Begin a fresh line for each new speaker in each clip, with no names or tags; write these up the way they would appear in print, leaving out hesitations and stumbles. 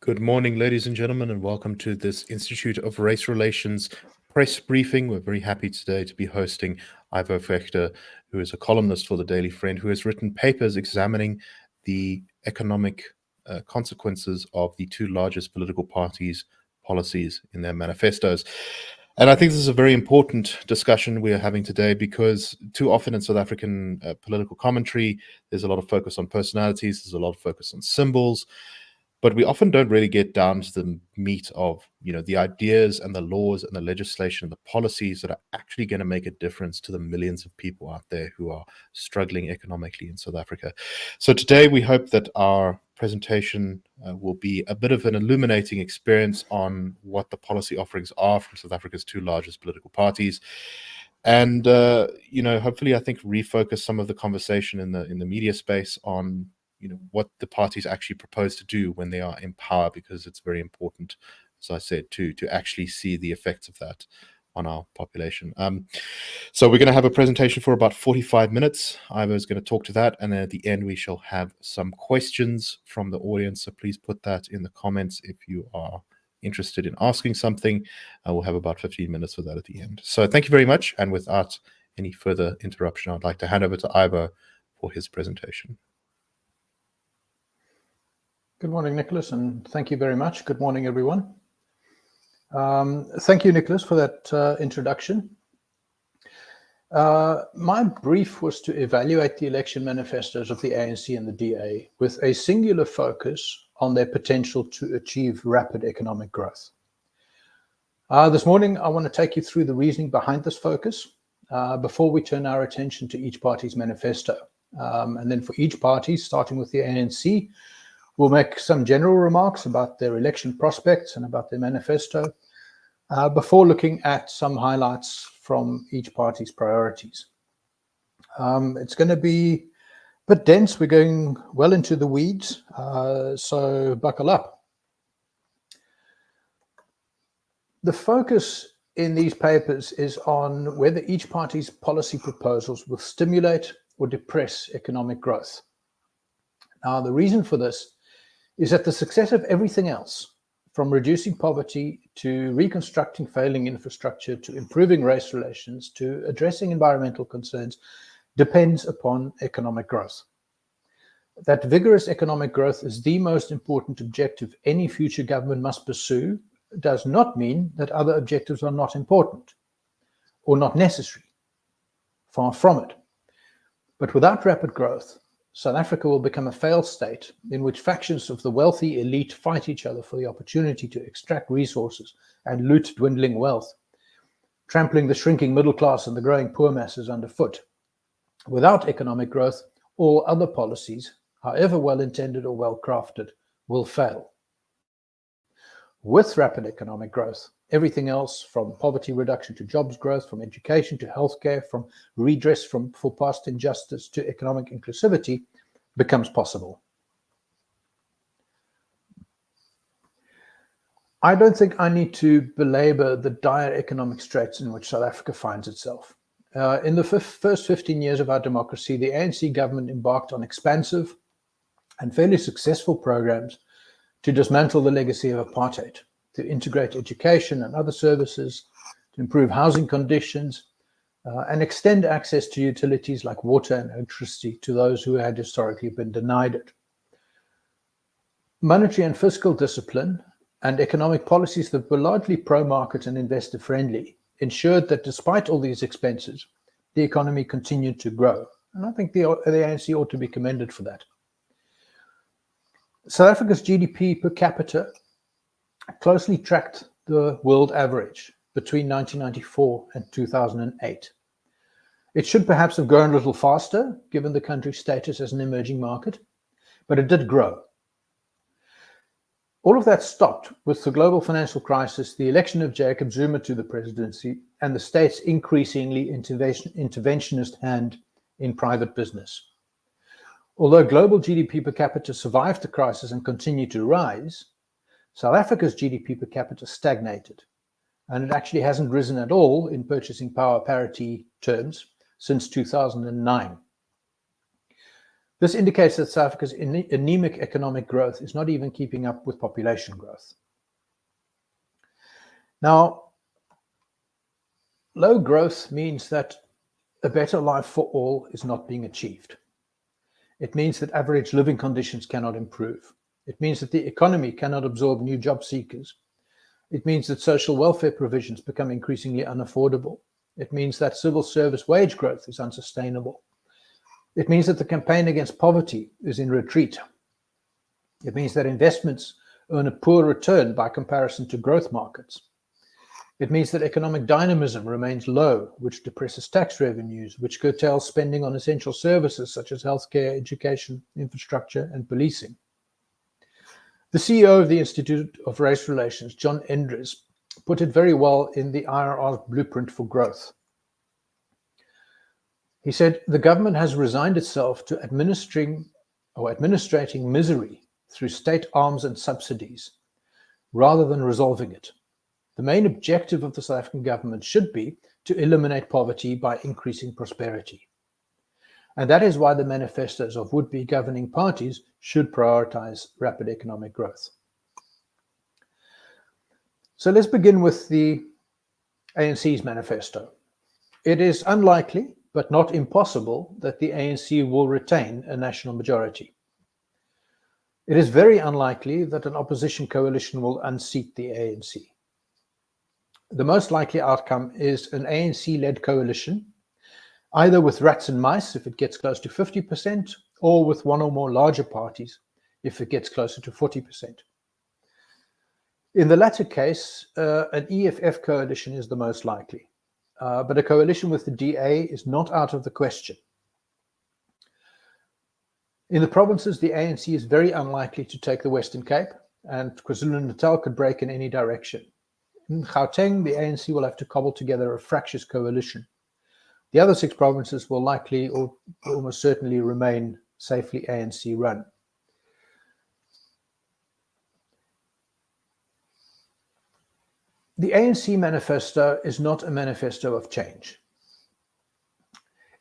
Good morning, ladies and gentlemen, and welcome to this Institute of Race Relations press briefing. We're very happy today to be hosting Ivo Vegter, who is a columnist for the Daily Friend, who has written papers examining the economic consequences of the two largest political parties' policies in their manifestos. And I think this is a very important discussion we are having today because too often in South African political commentary, there's a lot of focus on personalities, there's a lot of focus on symbols, but we often don't really get down to the meat of the ideas and the laws and the legislation, the policies that are actually going to make a difference to the millions of people out there who are struggling economically in South Africa. So today we hope that our presentation will be a bit of an illuminating experience on what the policy offerings are from South Africa's two largest political parties, and hopefully I think refocus some of the conversation in the media space on what the parties actually propose to do when they are in power, because it's very important, as I said, to actually see the effects of that on our population. So we're going to have a presentation for about 45 minutes. Ivo is going to talk to that, and then at the end we shall have some questions from the audience. So please put that in the comments if you are interested in asking something. We'll have about 15 minutes for that at the end. So thank you very much, and without any further interruption, I'd like to hand over to Ivo for his presentation.
Good morning, Nicholas, and thank you very much. Good morning, everyone. Thank you, Nicholas, for that introduction. My brief was to evaluate the election manifestos of the ANC and the DA with a singular focus on their potential to achieve rapid economic growth. This morning, I want to take you through the reasoning behind this focus before we turn our attention to each party's manifesto. And then for each party, starting with the ANC, we'll make some general remarks about their election prospects and about their manifesto before looking at some highlights from each party's priorities. It's going to be a bit dense. We're going well into the weeds, so buckle up. The focus in these papers is on whether each party's policy proposals will stimulate or depress economic growth. Now, the reason for this is that the success of everything else, from reducing poverty to reconstructing failing infrastructure to improving race relations to addressing environmental concerns, depends upon economic growth. That vigorous economic growth is the most important objective any future government must pursue does not mean that other objectives are not important or not necessary. Far from it. But without rapid growth, South Africa will become a failed state in which factions of the wealthy elite fight each other for the opportunity to extract resources and loot dwindling wealth, trampling the shrinking middle class and the growing poor masses underfoot. Without economic growth, all other policies, however well-intended or well-crafted, will fail. With rapid economic growth, everything else from poverty reduction to jobs growth, from education to healthcare, from redress for past injustice to economic inclusivity becomes possible. I don't think I need to belabor the dire economic straits in which South Africa finds itself. In the first 15 years of our democracy, the ANC government embarked on expansive and fairly successful programs to dismantle the legacy of apartheid, to integrate education and other services, to improve housing conditions, and extend access to utilities like water and electricity to those who had historically been denied it. Monetary and fiscal discipline and economic policies that were largely pro-market and investor-friendly ensured that despite all these expenses, the economy continued to grow. And I think the ANC ought to be commended for that. South Africa's GDP per capita closely tracked the world average between 1994 and 2008. It should perhaps have grown a little faster, given the country's status as an emerging market, but it did grow. All of that stopped with the global financial crisis, the election of Jacob Zuma to the presidency, and the state's increasingly interventionist hand in private business. Although global GDP per capita survived the crisis and continued to rise, South Africa's GDP per capita stagnated, and it actually hasn't risen at all in purchasing power parity terms since 2009. This indicates that South Africa's anemic economic growth is not even keeping up with population growth. Now, low growth means that a better life for all is not being achieved. It means that average living conditions cannot improve. It means that the economy cannot absorb new job seekers. It means that social welfare provisions become increasingly unaffordable. It means that civil service wage growth is unsustainable. It means that the campaign against poverty is in retreat. It means that investments earn a poor return by comparison to growth markets. It means that economic dynamism remains low, which depresses tax revenues, which curtails spending on essential services such as healthcare, education, infrastructure, and policing. The CEO of the Institute of Race Relations, John Endres, put it very well in the IRR's Blueprint for Growth. He said, the government has resigned itself to administrating misery through state arms and subsidies, rather than resolving it. The main objective of the South African government should be to eliminate poverty by increasing prosperity. And that is why the manifestos of would-be governing parties should prioritize rapid economic growth. So let's begin with the ANC's manifesto. It is unlikely, but not impossible, that the ANC will retain a national majority. It is very unlikely that an opposition coalition will unseat the ANC. The most likely outcome is an ANC-led coalition, either with rats and mice if it gets close to 50%, or with one or more larger parties if it gets closer to 40%. In the latter case, an EFF coalition is the most likely, but a coalition with the DA is not out of the question. In the provinces, the ANC is very unlikely to take the Western Cape, and KwaZulu-Natal could break in any direction. In Gauteng, the ANC will have to cobble together a fractious coalition. The other 6 provinces will likely or almost certainly remain safely ANC run. The ANC manifesto is not a manifesto of change.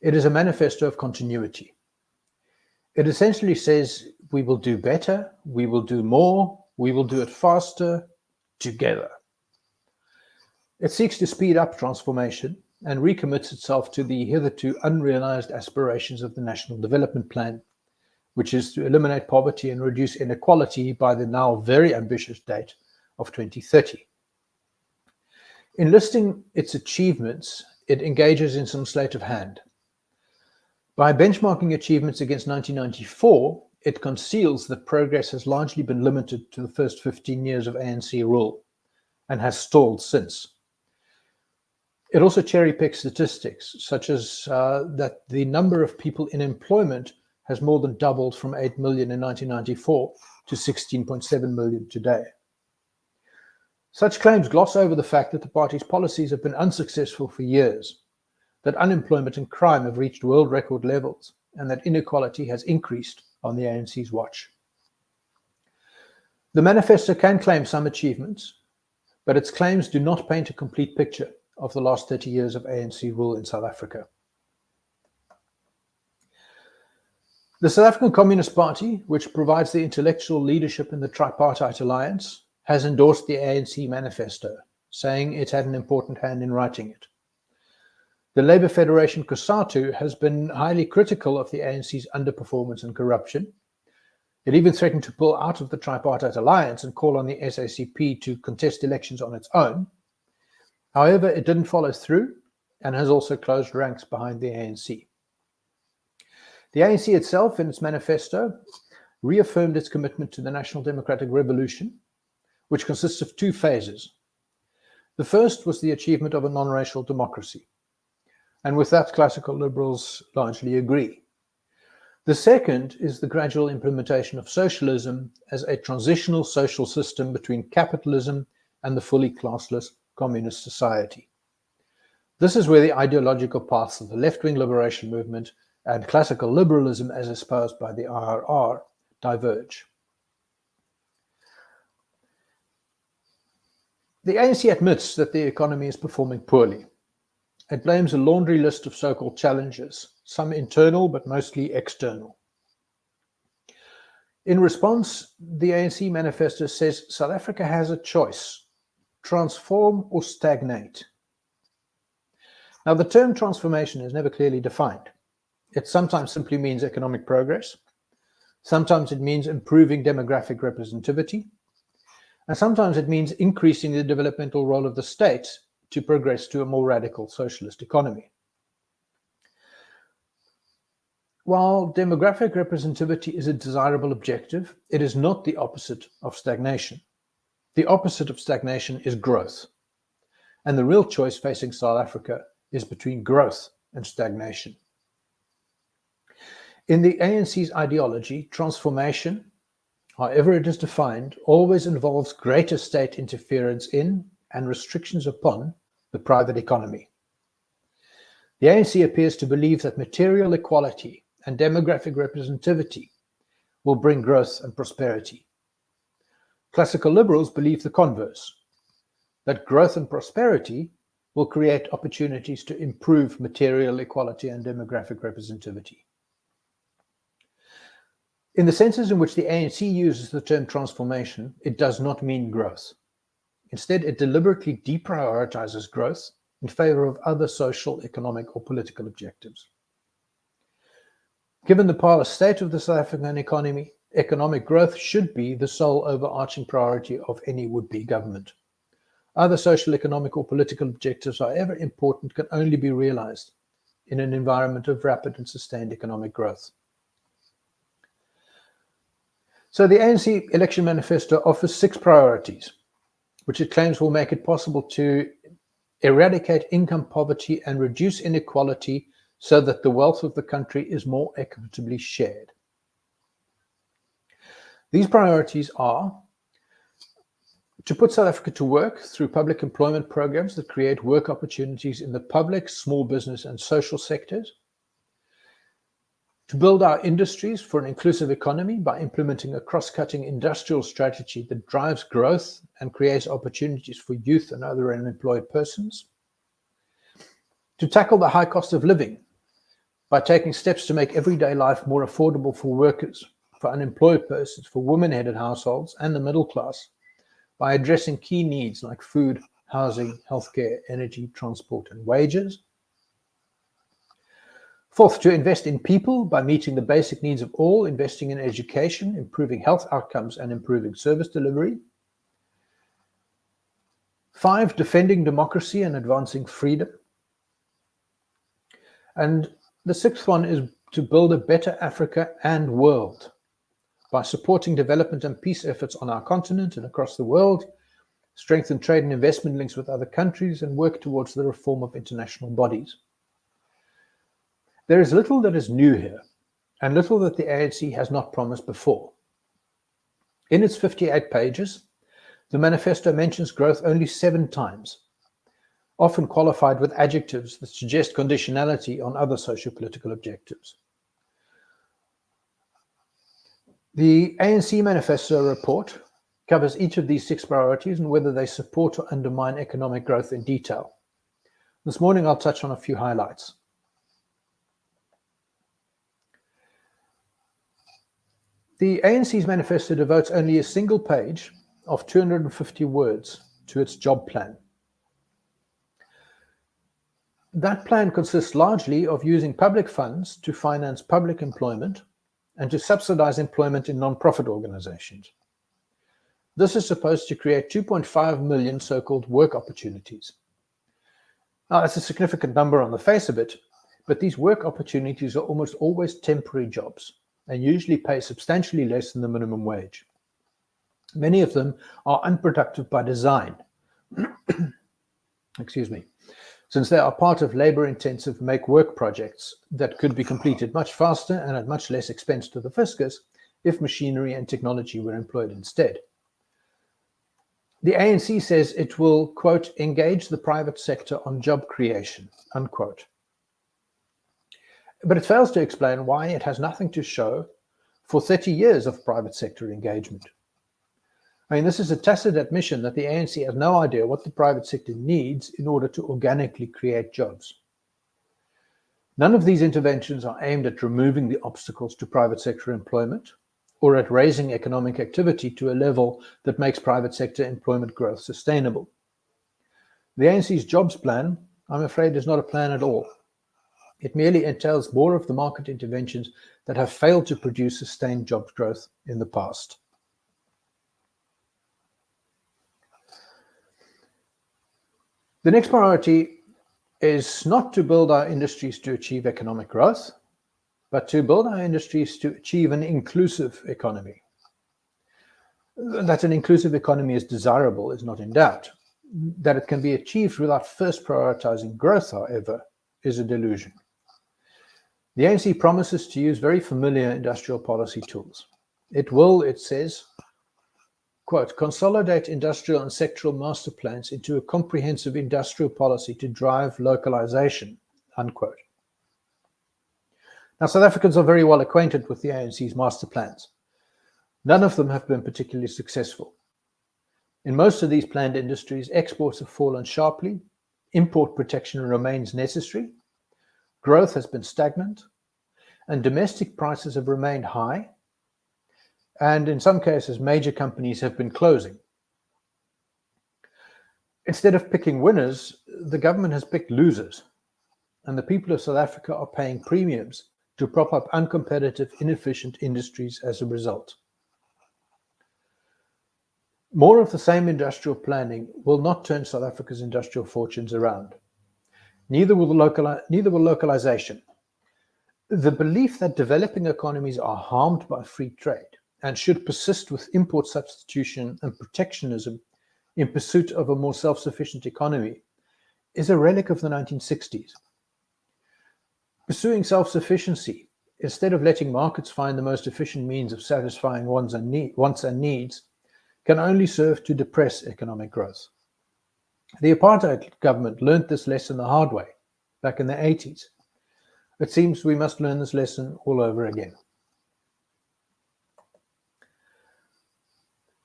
It is a manifesto of continuity. It essentially says we will do better, we will do more, we will do it faster, together. It seeks to speed up transformation and recommits itself to the hitherto unrealized aspirations of the National Development Plan, which is to eliminate poverty and reduce inequality by the now very ambitious date of 2030. In listing its achievements, it engages in some sleight of hand. By benchmarking achievements against 1994, it conceals that progress has largely been limited to the first 15 years of ANC rule and has stalled since. It also cherry-picks statistics, such as that the number of people in employment has more than doubled from 8 million in 1994 to 16.7 million today. Such claims gloss over the fact that the party's policies have been unsuccessful for years, that unemployment and crime have reached world record levels, and that inequality has increased on the ANC's watch. The manifesto can claim some achievements, but its claims do not paint a complete picture of the last 30 years of ANC rule in South Africa. The South African Communist Party, which provides the intellectual leadership in the Tripartite Alliance, has endorsed the ANC manifesto, saying it had an important hand in writing it. The Labour Federation COSATU has been highly critical of the ANC's underperformance and corruption. It even threatened to pull out of the Tripartite Alliance and call on the SACP to contest elections on its own. However, it didn't follow through and has also closed ranks behind the ANC. The ANC itself, in its manifesto, reaffirmed its commitment to the National Democratic Revolution, which consists of 2 phases. The first was the achievement of a non-racial democracy, and with that, classical liberals largely agree. The second is the gradual implementation of socialism as a transitional social system between capitalism and the fully classless communist society. This is where the ideological paths of the left-wing liberation movement and classical liberalism as espoused by the IRR diverge. The ANC admits that the economy is performing poorly. It blames a laundry list of so-called challenges, some internal but mostly external. In response, the ANC manifesto says South Africa has a choice: transform or stagnate. Now, the term transformation is never clearly defined. It sometimes simply means economic progress. Sometimes it means improving demographic representativity. And sometimes it means increasing the developmental role of the state to progress to a more radical socialist economy. While demographic representativity is a desirable objective, it is not the opposite of stagnation. The opposite of stagnation is growth. And the real choice facing South Africa is between growth and stagnation. In the ANC's ideology, transformation, however it is defined, always involves greater state interference in and restrictions upon the private economy. The ANC appears to believe that material equality and demographic representativity will bring growth and prosperity. Classical liberals believe the converse, that growth and prosperity will create opportunities to improve material equality and demographic representativity. In the senses in which the ANC uses the term transformation, it does not mean growth. Instead, it deliberately deprioritizes growth in favor of other social, economic, or political objectives. Given the parlous state of the South African economy, economic growth should be the sole overarching priority of any would-be government. Other social, economic, or political objectives, however important, can only be realized in an environment of rapid and sustained economic growth. So the ANC election manifesto offers 6 priorities, which it claims will make it possible to eradicate income poverty and reduce inequality so that the wealth of the country is more equitably shared. These priorities are to put South Africa to work through public employment programs that create work opportunities in the public, small business, and social sectors, to build our industries for an inclusive economy by implementing a cross-cutting industrial strategy that drives growth and creates opportunities for youth and other unemployed persons, to tackle the high cost of living by taking steps to make everyday life more affordable for workers, for unemployed persons, for women-headed households, and the middle class, by addressing key needs like food, housing, healthcare, energy, transport, and wages. Fourth, to invest in people by meeting the basic needs of all, investing in education, improving health outcomes, and improving service delivery. 5, defending democracy and advancing freedom. And the 6th one is to build a better Africa and world by supporting development and peace efforts on our continent and across the world, strengthen trade and investment links with other countries, and work towards the reform of international bodies. There is little that is new here, and little that the ANC has not promised before. In its 58 pages, the manifesto mentions growth only 7 times, often qualified with adjectives that suggest conditionality on other socio-political objectives. The ANC manifesto report covers each of these 6 priorities and whether they support or undermine economic growth in detail. This morning, I'll touch on a few highlights. The ANC's manifesto devotes only a single page of 250 words to its job plan. That plan consists largely of using public funds to finance public employment and to subsidize employment in non-profit organizations. This is supposed to create 2.5 million so-called work opportunities. Now, that's a significant number on the face of it, but these work opportunities are almost always temporary jobs and usually pay substantially less than the minimum wage. Many of them are unproductive by design, since they are part of labor-intensive make-work projects that could be completed much faster and at much less expense to the fiscus if machinery and technology were employed instead. The ANC says it will, quote, engage the private sector on job creation, unquote. But it fails to explain why it has nothing to show for 30 years of private sector engagement. I mean, this is a tacit admission that the ANC has no idea what the private sector needs in order to organically create jobs. None of these interventions are aimed at removing the obstacles to private sector employment or at raising economic activity to a level that makes private sector employment growth sustainable. The ANC's jobs plan, I'm afraid, is not a plan at all. It merely entails more of the market interventions that have failed to produce sustained jobs growth in the past. The next priority is not to build our industries to achieve economic growth, but to build our industries to achieve an inclusive economy. That an inclusive economy is desirable is not in doubt. That it can be achieved without first prioritizing growth, however, is a delusion. The ANC promises to use very familiar industrial policy tools. It will, it says, quote, consolidate industrial and sectoral master plans into a comprehensive industrial policy to drive localization, unquote. Now, South Africans are very well acquainted with the ANC's master plans. None of them have been particularly successful. In most of these planned industries, exports have fallen sharply, import protection remains necessary, growth has been stagnant, and domestic prices have remained high, and in some cases, major companies have been closing. Instead of picking winners, the government has picked losers, and the people of South Africa are paying premiums to prop up uncompetitive, inefficient industries as a result. More of the same industrial planning will not turn South Africa's industrial fortunes around. Neither will localization. The belief that developing economies are harmed by free trade and should persist with import substitution and protectionism in pursuit of a more self-sufficient economy is a relic of the 1960s. Pursuing self-sufficiency, instead of letting markets find the most efficient means of satisfying wants and needs, can only serve to depress economic growth. The apartheid government learned this lesson the hard way back in the 80s. It seems we must learn this lesson all over again.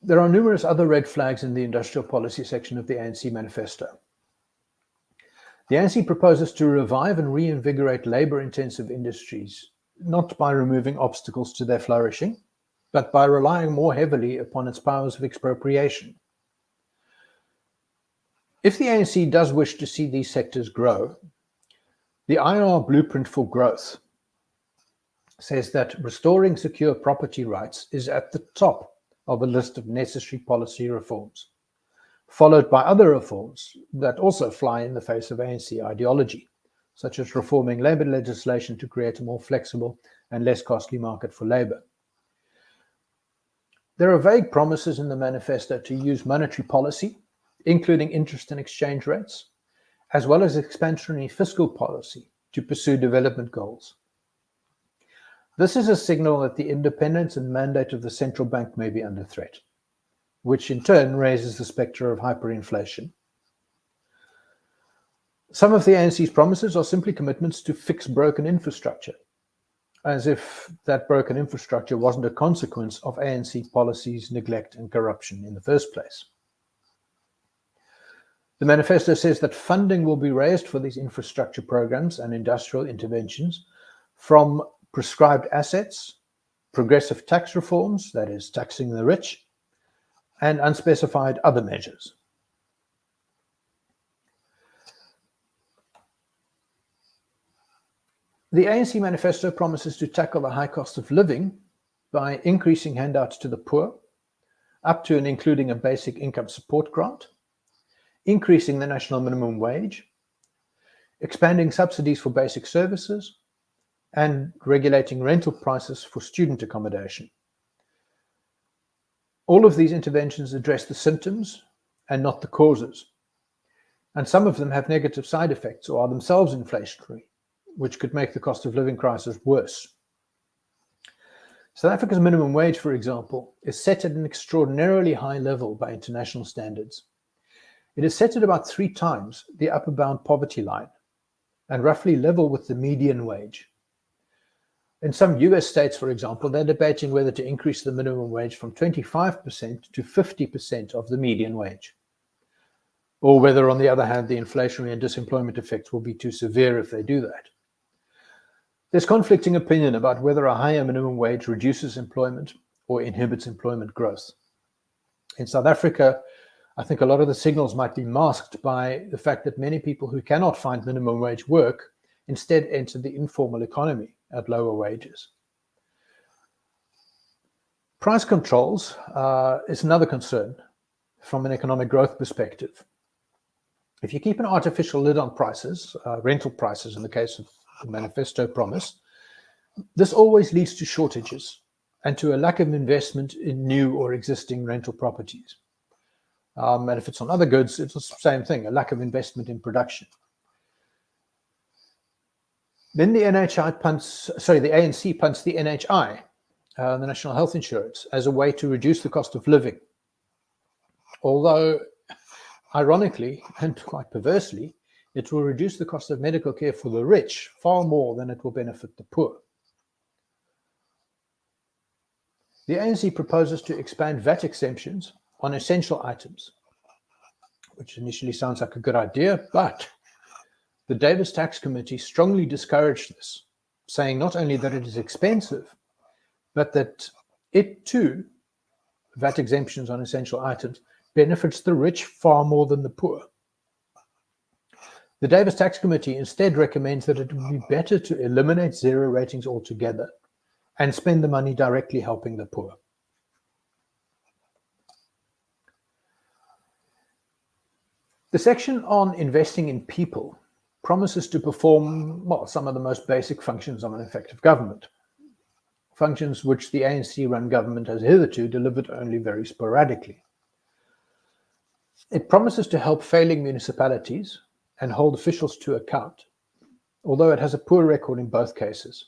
There are numerous other red flags in the industrial policy section of the ANC manifesto. The ANC proposes to revive and reinvigorate labor-intensive industries, not by removing obstacles to their flourishing, but by relying more heavily upon its powers of expropriation. If the ANC does wish to see these sectors grow, the IR Blueprint for Growth says that restoring secure property rights is at the top of a list of necessary policy reforms, followed by other reforms that also fly in the face of ANC ideology, such as reforming labor legislation to create a more flexible and less costly market for labor. There are vague promises in the manifesto to use monetary policy, including interest and exchange rates, as well as expansionary fiscal policy to pursue development goals. This is a signal that the independence and mandate of the central bank may be under threat, which in turn raises the spectre of hyperinflation. Some of the ANC's promises are simply commitments to fix broken infrastructure, as if that broken infrastructure wasn't a consequence of ANC policies, neglect, and corruption in the first place. The manifesto says that funding will be raised for these infrastructure programs and industrial interventions from prescribed assets, progressive tax reforms, that is, taxing the rich, and unspecified other measures. The ANC manifesto promises to tackle the high cost of living by increasing handouts to the poor, up to and including a basic income support grant, increasing the national minimum wage, expanding subsidies for basic services, and regulating rental prices for student accommodation. All of these interventions address the symptoms and not the causes, and some of them have negative side effects or are themselves inflationary, which could make the cost of living crisis worse. South Africa's minimum wage, for example, is set at an extraordinarily high level by international standards. It is set at about 3 times the upper bound poverty line and roughly level with the median wage. In some US states, for example, they're debating whether to increase the minimum wage from 25% to 50% of the median wage, or whether, on the other hand, the inflationary and disemployment effects will be too severe if they do that. There's conflicting opinion about whether a higher minimum wage reduces employment or inhibits employment growth. In South Africa, I think a lot of the signals might be masked by the fact that many people who cannot find minimum wage work instead enter the informal economy at lower wages. Price controls is another concern from an economic growth perspective. If you keep an artificial lid on prices, rental prices in the case of the manifesto promise, this always leads to shortages and to a lack of investment in new or existing rental properties. And if it's on other goods, it's the same thing, a lack of investment in production. Then the ANC punts the NHI, the National Health Insurance, as a way to reduce the cost of living. Although, ironically and quite perversely, it will reduce the cost of medical care for the rich far more than it will benefit the poor. The ANC proposes to expand VAT exemptions on essential items, which initially sounds like a good idea, but the Davis Tax Committee strongly discouraged this, saying not only that it is expensive, but that it too, VAT exemptions on essential items, benefits the rich far more than the poor. The Davis Tax Committee instead recommends that it would be better to eliminate zero ratings altogether and spend the money directly helping the poor. The section on investing in people promises to perform, well, some of the most basic functions of an effective government, functions which the ANC-run government has hitherto delivered only very sporadically. It promises to help failing municipalities and hold officials to account, although it has a poor record in both cases.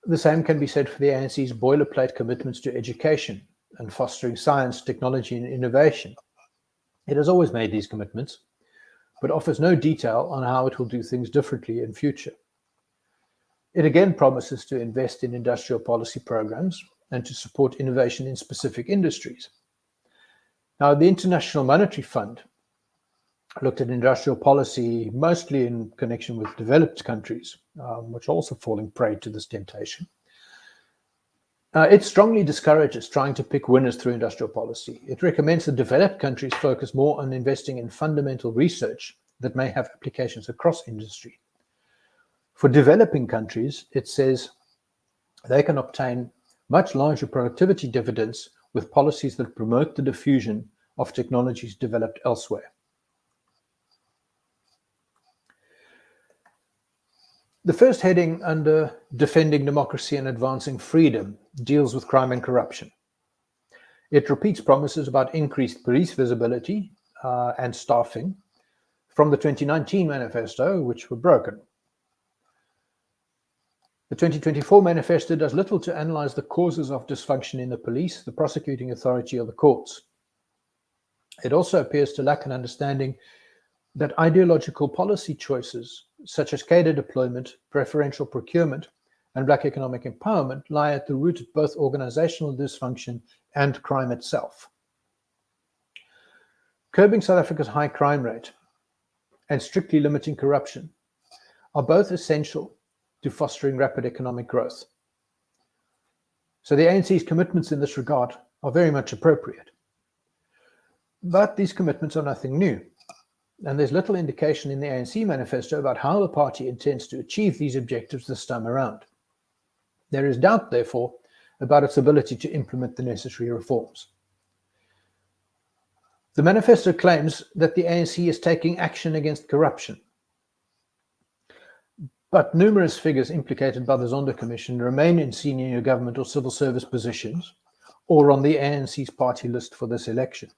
The same can be said for the ANC's boilerplate commitments to education and fostering science, technology, and innovation. It has always made these commitments, but offers no detail on how it will do things differently in future. It again promises to invest in industrial policy programs and to support innovation in specific industries. Now, the International Monetary Fund looked at industrial policy mostly in connection with developed countries, which are also falling prey to this temptation. It strongly discourages trying to pick winners through industrial policy. It recommends that developed countries focus more on investing in fundamental research that may have applications across industry. For developing countries, it says they can obtain much larger productivity dividends with policies that promote the diffusion of technologies developed elsewhere. The first heading under Defending Democracy and Advancing Freedom deals with crime and corruption. It repeats promises about increased police visibility and staffing from the 2019 manifesto, which were broken. The 2024 manifesto does little to analyze the causes of dysfunction in the police, the prosecuting authority, or the courts. It also appears to lack an understanding that ideological policy choices such as cadre deployment, preferential procurement, and black economic empowerment lie at the root of both organizational dysfunction and crime itself. Curbing South Africa's high crime rate and strictly limiting corruption are both essential to fostering rapid economic growth. So the ANC's commitments in this regard are very much appropriate. But these commitments are nothing new. And there's little indication in the ANC manifesto about how the party intends to achieve these objectives this time around. There is doubt, therefore, about its ability to implement the necessary reforms. The manifesto claims that the ANC is taking action against corruption. But numerous figures implicated by the Zondo Commission remain in senior government or civil service positions or on the ANC's party list for this election.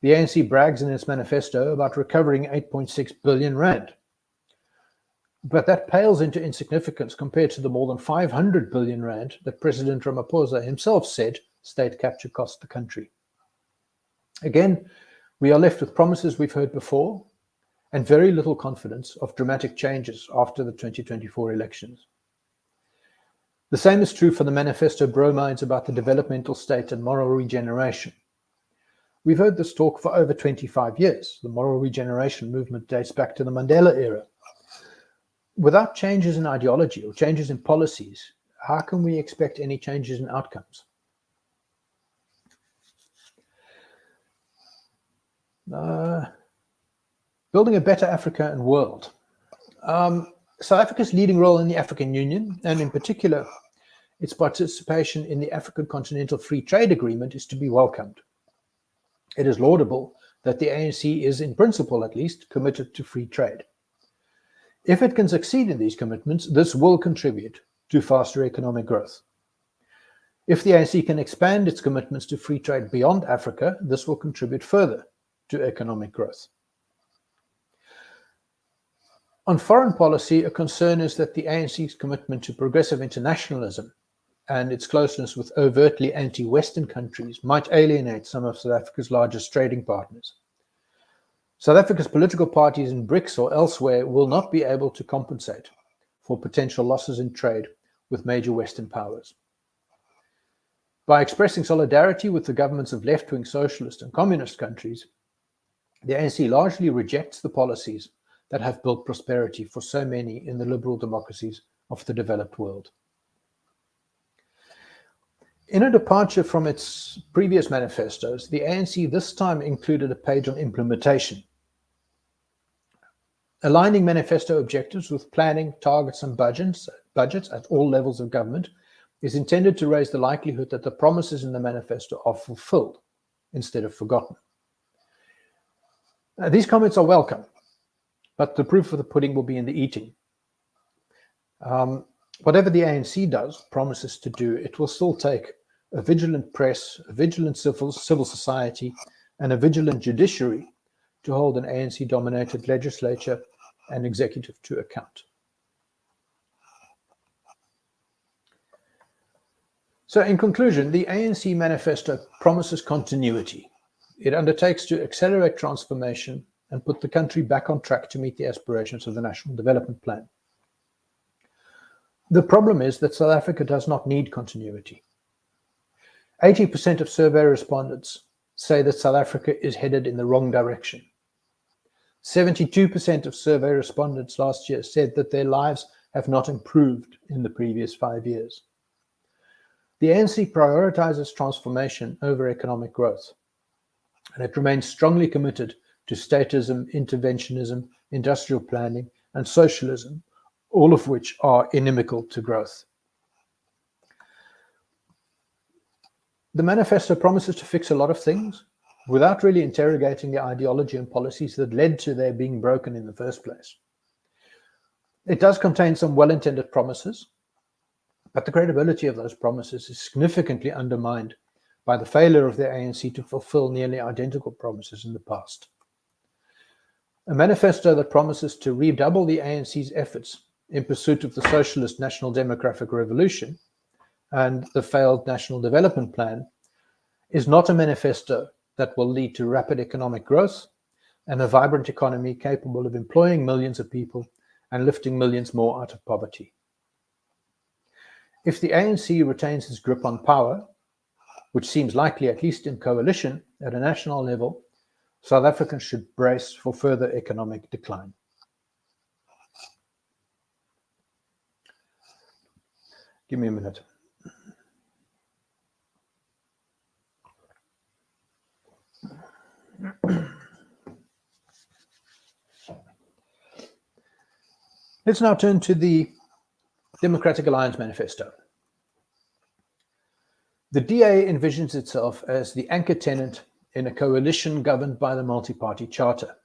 The ANC brags in its manifesto about recovering 8.6 billion rand. But that pales into insignificance compared to the more than 500 billion rand that President Ramaphosa himself said state capture cost the country. Again, we are left with promises we've heard before and very little confidence of dramatic changes after the 2024 elections. The same is true for the manifesto bromides about the developmental state and moral regeneration. We've heard this talk for over 25 years. The moral regeneration movement dates back to the Mandela era. Without changes in ideology or changes in policies, how can we expect any changes in outcomes? Building a better Africa and world. South Africa's leading role in the African Union, and in particular, its participation in the African Continental Free Trade Agreement, is to be welcomed. It is laudable that the ANC is, in principle at least, committed to free trade. If it can succeed in these commitments, this will contribute to faster economic growth. If the ANC can expand its commitments to free trade beyond Africa, this will contribute further to economic growth. On foreign policy, a concern is that the ANC's commitment to progressive internationalism and its closeness with overtly anti-Western countries might alienate some of South Africa's largest trading partners. South Africa's political parties in BRICS or elsewhere will not be able to compensate for potential losses in trade with major Western powers. By expressing solidarity with the governments of left-wing socialist and communist countries, the ANC largely rejects the policies that have built prosperity for so many in the liberal democracies of the developed world. In a departure from its previous manifestos, the ANC this time included a page on implementation. Aligning manifesto objectives with planning, targets, and budgets at all levels of government is intended to raise the likelihood that the promises in the manifesto are fulfilled instead of forgotten. These comments are welcome, but the proof of the pudding will be in the eating. Whatever the ANC promises to do, it will still take a vigilant press, a vigilant civil society, and a vigilant judiciary to hold an ANC-dominated legislature and executive to account. So in conclusion, the ANC manifesto promises continuity. It undertakes to accelerate transformation and put the country back on track to meet the aspirations of the National Development Plan. The problem is that South Africa does not need continuity. 80% of survey respondents say that South Africa is headed in the wrong direction. 72% of survey respondents last year said that their lives have not improved in the previous 5 years. The ANC prioritizes transformation over economic growth, and it remains strongly committed to statism, interventionism, industrial planning, and socialism, all of which are inimical to growth. The manifesto promises to fix a lot of things without really interrogating the ideology and policies that led to their being broken in the first place. It does contain some well-intended promises, but the credibility of those promises is significantly undermined by the failure of the ANC to fulfill nearly identical promises in the past. A manifesto that promises to redouble the ANC's efforts in pursuit of the socialist national demographic revolution and the failed National Development Plan is not a manifesto that will lead to rapid economic growth and a vibrant economy capable of employing millions of people and lifting millions more out of poverty. If the ANC retains its grip on power, which seems likely at least in coalition at a national level, South Africans should brace for further economic decline. Give me a minute. Let's now turn to the Democratic Alliance Manifesto. The DA envisions itself as the anchor tenant in a coalition governed by the multi-party charter.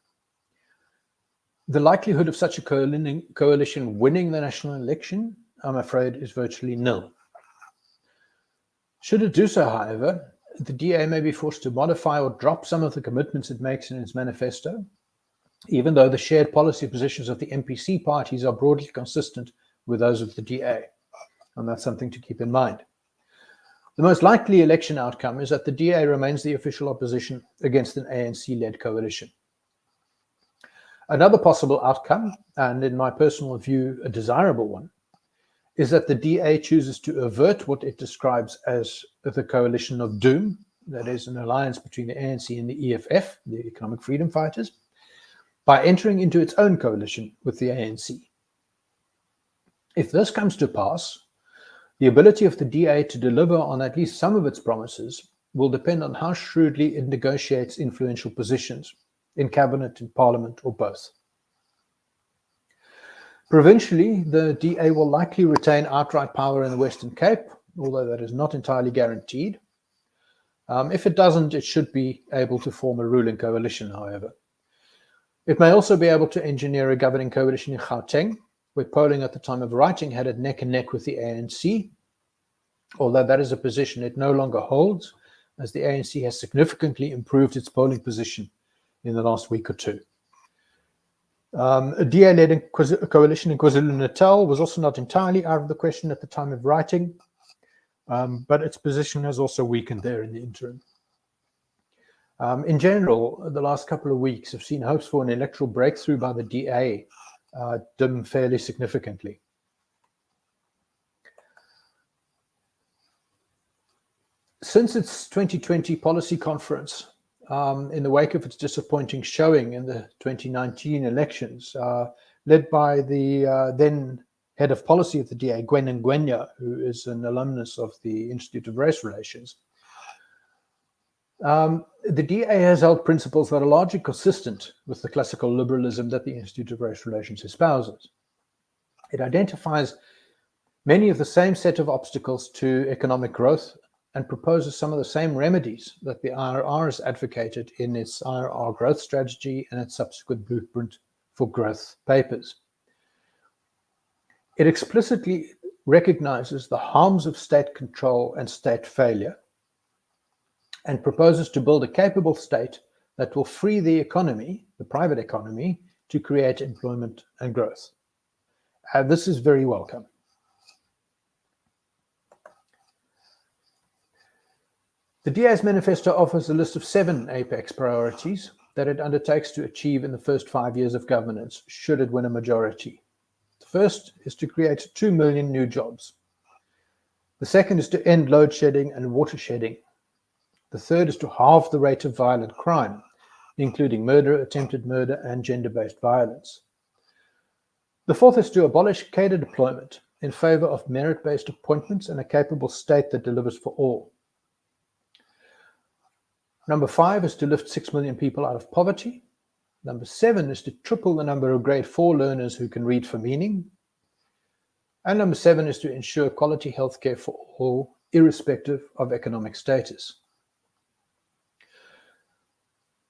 The likelihood of such a coalition winning the national election, I'm afraid, is virtually nil. Should it do so, however, the DA may be forced to modify or drop some of the commitments it makes in its manifesto, even though the shared policy positions of the MPC parties are broadly consistent with those of the DA. And that's something to keep in mind. The most likely election outcome is that the DA remains the official opposition against an ANC-led coalition. Another possible outcome, and in my personal view, a desirable one, is that the DA chooses to avert what it describes as the coalition of doom, that is, an alliance between the ANC and the EFF, the Economic Freedom Fighters, by entering into its own coalition with the ANC. If this comes to pass, The ability of the DA to deliver on at least some of its promises will depend on how shrewdly it negotiates influential positions in cabinet, in parliament, or both. Provincially, the DA will likely retain outright power in the Western Cape, although that is not entirely guaranteed. If it doesn't, it should be able to form a ruling coalition, however. It may also be able to engineer a governing coalition in Gauteng, where polling at the time of writing had it neck and neck with the ANC, although that is a position it no longer holds, as the ANC has significantly improved its polling position in the last week or two. A DA-led coalition in KwaZulu-Natal was also not entirely out of the question at the time of writing, but its position has also weakened there in the interim. In general, the last couple of weeks have seen hopes for an electoral breakthrough by the DA dim fairly significantly. Since its 2020 policy conference, in the wake of its disappointing showing in the 2019 elections, led by the then head of policy of the DA, Gwen Ngwenya, who is an alumnus of the Institute of Race Relations, the DA has held principles that are largely consistent with the classical liberalism that the Institute of Race Relations espouses. It identifies many of the same set of obstacles to economic growth and proposes some of the same remedies that the IRR has advocated in its IRR growth strategy and its subsequent blueprint for growth papers. It explicitly recognizes the harms of state control and state failure and proposes to build a capable state that will free the economy, the private economy, to create employment and growth. This is very welcome. The DA's manifesto offers a list of 7 apex priorities that it undertakes to achieve in the first 5 years of governance, should it win a majority. The first is to create 2 million new jobs. The second is to end load shedding and water shedding. The third is to halve the rate of violent crime, including murder, attempted murder, and gender-based violence. The fourth is to abolish cadre deployment in favor of merit-based appointments and a capable state that delivers for all. Number 5 is to lift 6 million people out of poverty. Number 7 is to triple the number of grade 4 learners who can read for meaning. And number 7 is to ensure quality healthcare for all, irrespective of economic status.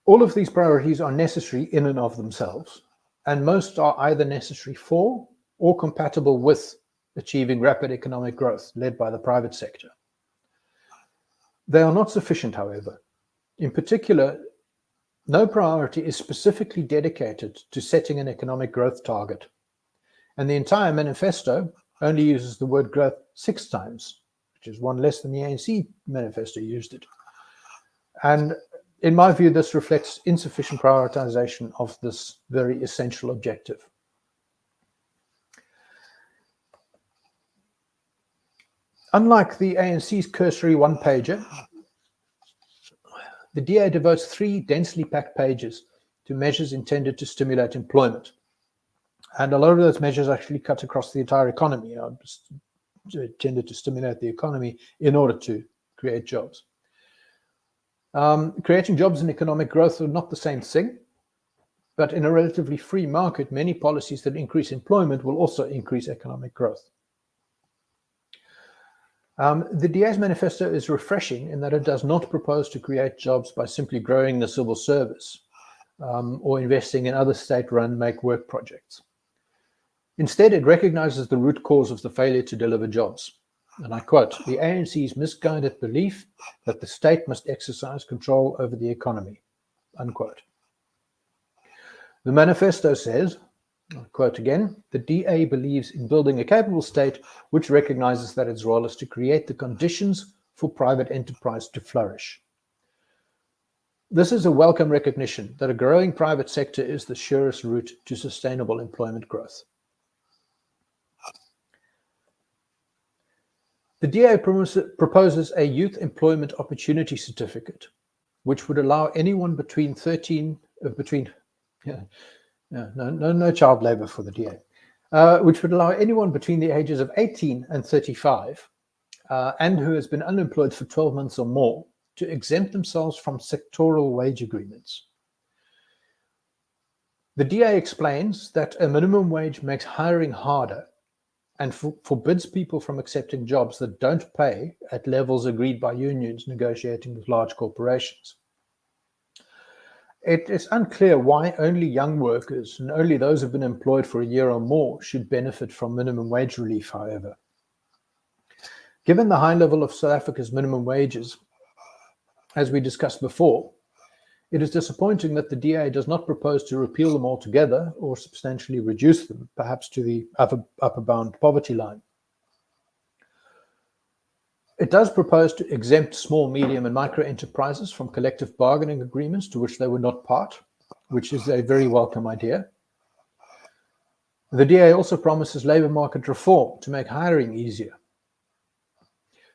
All of these priorities are necessary in and of themselves, and most are either necessary for or compatible with achieving rapid economic growth led by the private sector. They are not sufficient, however. In particular, no priority is specifically dedicated to setting an economic growth target, and the entire manifesto only uses the word growth 6 times, which is 1 less than the ANC manifesto used it. And in my view, this reflects insufficient prioritization of this very essential objective. Unlike the ANC's cursory one-pager, the DA devotes 3 densely packed pages to measures intended to stimulate employment. And a lot of those measures actually cut across the entire economy, intended to stimulate the economy in order to create jobs. Creating jobs and economic growth are not the same thing, but in a relatively free market, many policies that increase employment will also increase economic growth. The DA's manifesto is refreshing in that it does not propose to create jobs by simply growing the civil service or investing in other state-run make-work projects. Instead, it recognizes the root cause of the failure to deliver jobs. And I quote, "The ANC's misguided belief that the state must exercise control over the economy," unquote. The manifesto says, I quote again, "The DA believes in building a capable state which recognizes that its role is to create the conditions for private enterprise to flourish." This is a welcome recognition that a growing private sector is the surest route to sustainable employment growth. The DA proposes a youth employment opportunity certificate, which would allow anyone between no child labor for the DA, which would allow anyone between the ages of 18 and 35 and who has been unemployed for 12 months or more to exempt themselves from sectoral wage agreements. The DA explains that a minimum wage makes hiring harder and forbids people from accepting jobs that don't pay at levels agreed by unions negotiating with large corporations. It is unclear why only young workers and only those who have been employed for a year or more should benefit from minimum wage relief, however. Given the high level of South Africa's minimum wages, as we discussed before, it is disappointing that the DA does not propose to repeal them altogether or substantially reduce them, perhaps to the upper bound poverty line. It does propose to exempt small, medium, and micro enterprises from collective bargaining agreements to which they were not part, which is a very welcome idea. The DA also promises labour market reform to make hiring easier.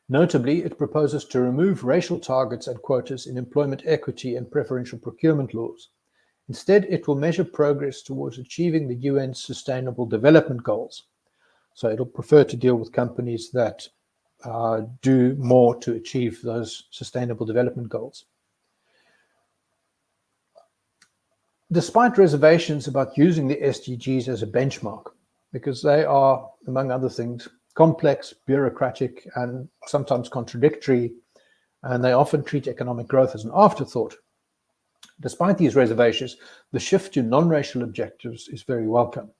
Notably, it proposes to remove racial targets and quotas in employment equity and preferential procurement laws. Instead, it will measure progress towards achieving the UN's Sustainable Development Goals. So it'll prefer to deal with companies that do more to achieve those Sustainable Development Goals. Despite reservations about using the SDGs as a benchmark, because they are, among other things, complex, bureaucratic, and sometimes contradictory, and they often treat economic growth as an afterthought. Despite these reservations, the shift to non-racial objectives is very welcome.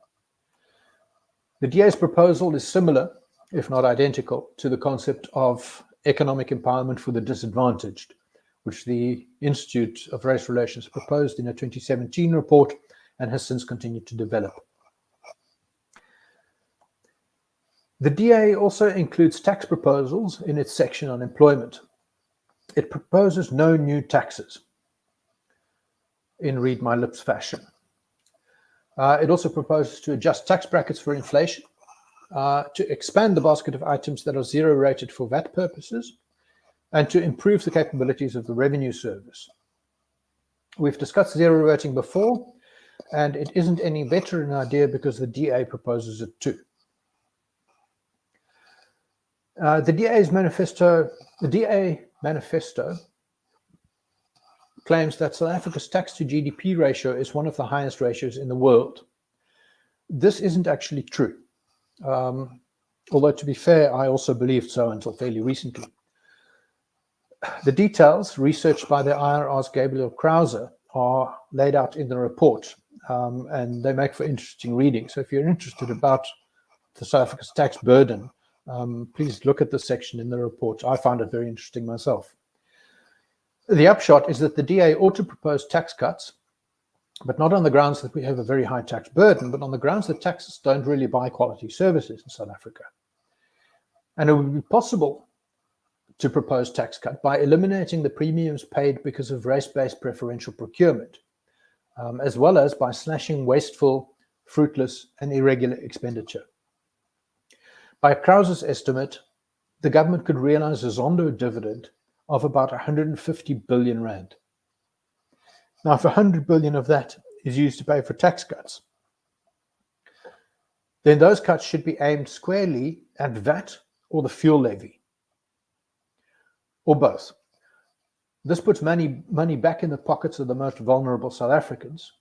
The DA's proposal is similar, if not identical, to the concept of economic empowerment for the disadvantaged, which the Institute of Race Relations proposed in a 2017 report and has since continued to develop. The DA also includes tax proposals in its section on employment. It proposes no new taxes in read my lips fashion. It also proposes to adjust tax brackets for inflation, to expand the basket of items that are zero rated for VAT purposes, and to improve the capabilities of the Revenue Service. We've discussed zero rating before, and it isn't any better an idea because the DA proposes it too. The DA manifesto claims that South Africa's tax to GDP ratio is one of the highest ratios in the world. This isn't actually true. Although, to be fair, I also believed so until fairly recently. The details, researched by the IRR's Gabriel Krause, are laid out in the report, and they make for interesting reading. So if you're interested about the South Africa's tax burden, please look at this section in the report. I found it very interesting myself. The upshot is that the DA ought to propose tax cuts, but not on the grounds that we have a very high tax burden, but on the grounds that taxes don't really buy quality services in South Africa. And it would be possible to propose tax cut by eliminating the premiums paid because of race-based preferential procurement, as well as by slashing wasteful, fruitless, and irregular expenditure. By Krause's estimate, the government could realize a Zondo dividend of about 150 billion rand. Now, if 100 billion of that is used to pay for tax cuts, then those cuts should be aimed squarely at VAT or the fuel levy, or both. This puts money back in the pockets of the most vulnerable South Africans,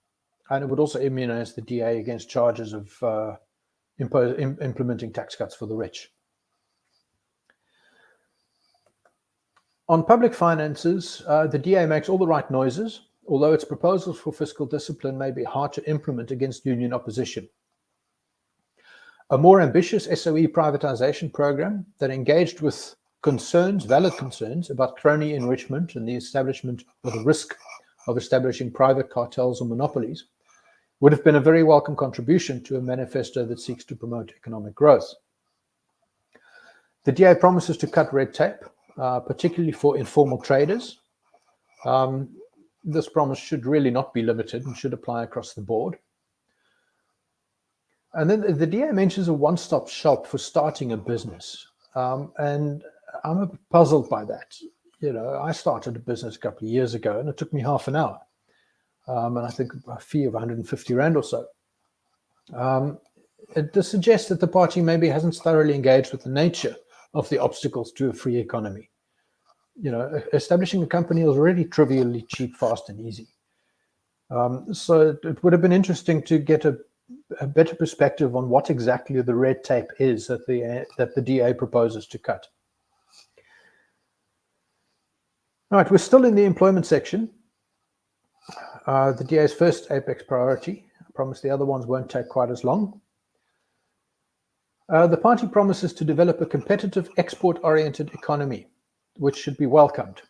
and it would also immunize the DA against charges of implementing tax cuts for the rich. On public finances, the DA makes all the right noises, although its proposals for fiscal discipline may be hard to implement against union opposition. A more ambitious SOE privatization program that engaged with valid concerns about crony enrichment and the establishment or the risk of establishing private cartels or monopolies would have been a very welcome contribution to a manifesto that seeks to promote economic growth. The DA promises to cut red tape, particularly for informal traders. This promise should really not be limited and should apply across the board. And then the DA mentions a one-stop shop for starting a business. And I'm a bit puzzled by that. You know, I started a business a couple of years ago and it took me half an hour. And I think a fee of 150 Rand or so. It does suggest that the party maybe hasn't thoroughly engaged with the nature of the obstacles to a free economy. Establishing a company is already trivially cheap, fast, and easy. So it would have been interesting to get a better perspective on what exactly the red tape is that the DA proposes to cut. All right, we're still in the employment section. The DA's first apex priority. I promise the other ones won't take quite as long. The party promises to develop a competitive export-oriented economy, which should be welcomed.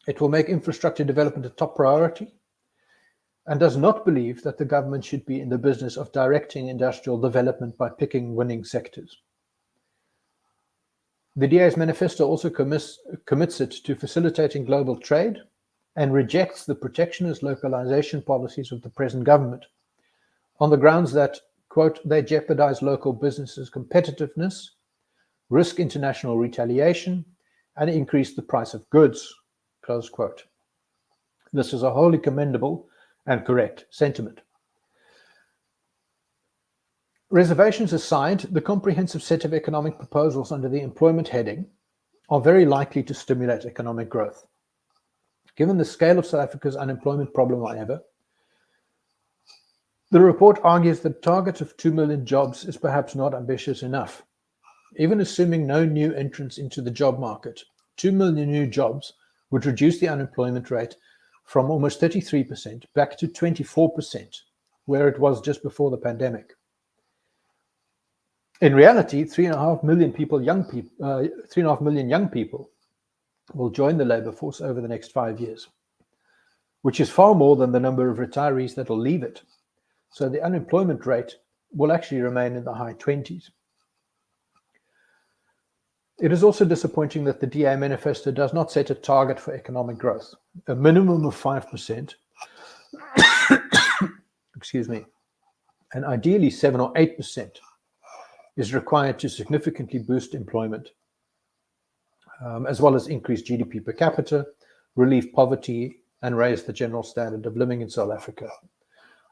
It will make infrastructure development a top priority and does not believe that the government should be in the business of directing industrial development by picking winning sectors. The DA's manifesto also commits it to facilitating global trade and rejects the protectionist localization policies of the present government on the grounds that, quote, they jeopardize local businesses' competitiveness, risk international retaliation, and increase the price of goods, close quote. This is a wholly commendable and correct sentiment. Reservations aside, the comprehensive set of economic proposals under the employment heading are very likely to stimulate economic growth. Given the scale of South Africa's unemployment problem, however, the report argues that the target of 2 million jobs is perhaps not ambitious enough. Even assuming no new entrants into the job market, 2 million new jobs would reduce the unemployment rate from almost 33% back to 24%, where it was just before the pandemic. In reality, 3.5 million young people will join the labor force over the next 5 years, which is far more than the number of retirees that will leave it. So the unemployment rate will actually remain in the high 20s. It is also disappointing that the DA manifesto does not set a target for economic growth. A minimum of 5%, excuse me, and ideally 7 or 8% is required to significantly boost employment, as well as increase GDP per capita, relieve poverty, and raise the general standard of living in South Africa.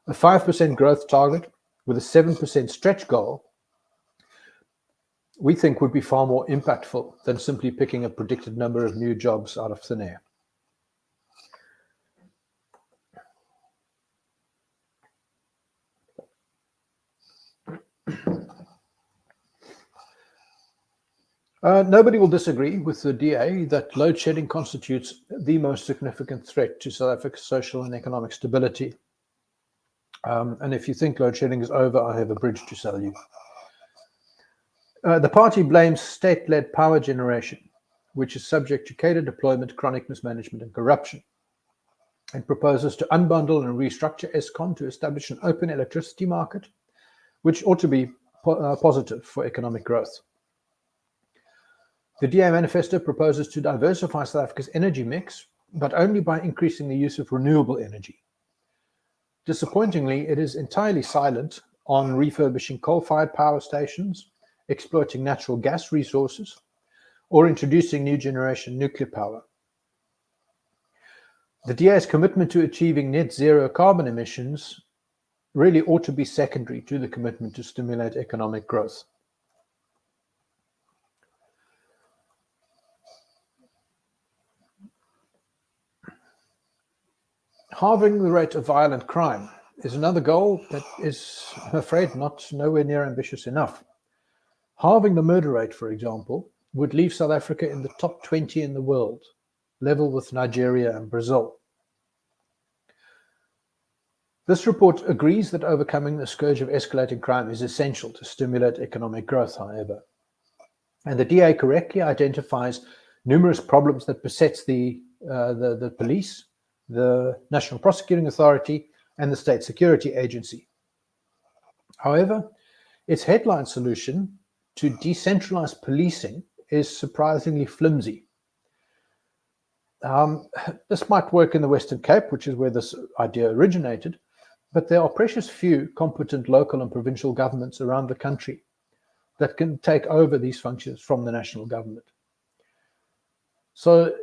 A 5% growth target with a 7% stretch goal, we think, would be far more impactful than simply picking a predicted number of new jobs out of thin air. Nobody will disagree with the DA that load shedding constitutes the most significant threat to South Africa's social and economic stability. And if you think load shedding is over, I have a bridge to sell you. The party blames state-led power generation, which is subject to cadre deployment, chronic mismanagement, and corruption, and proposes to unbundle and restructure Eskom to establish an open electricity market, which ought to be positive for economic growth. The DA manifesto proposes to diversify South Africa's energy mix, but only by increasing the use of renewable energy. Disappointingly, it is entirely silent on refurbishing coal-fired power stations, exploiting natural gas resources, or introducing new generation nuclear power. The DA's commitment to achieving net zero carbon emissions really ought to be secondary to the commitment to stimulate economic growth. Halving the rate of violent crime is another goal that is, I'm afraid, nowhere near ambitious enough. Halving the murder rate, for example, would leave South Africa in the top 20 in the world, level with Nigeria and Brazil. This report agrees that overcoming the scourge of escalating crime is essential to stimulate economic growth, however. And the DA correctly identifies numerous problems that besets the police, the National Prosecuting Authority, and the State Security Agency. However, its headline solution to decentralize policing is surprisingly flimsy. This might work in the Western Cape, which is where this idea originated, but there are precious few competent local and provincial governments around the country that can take over these functions from the national government. So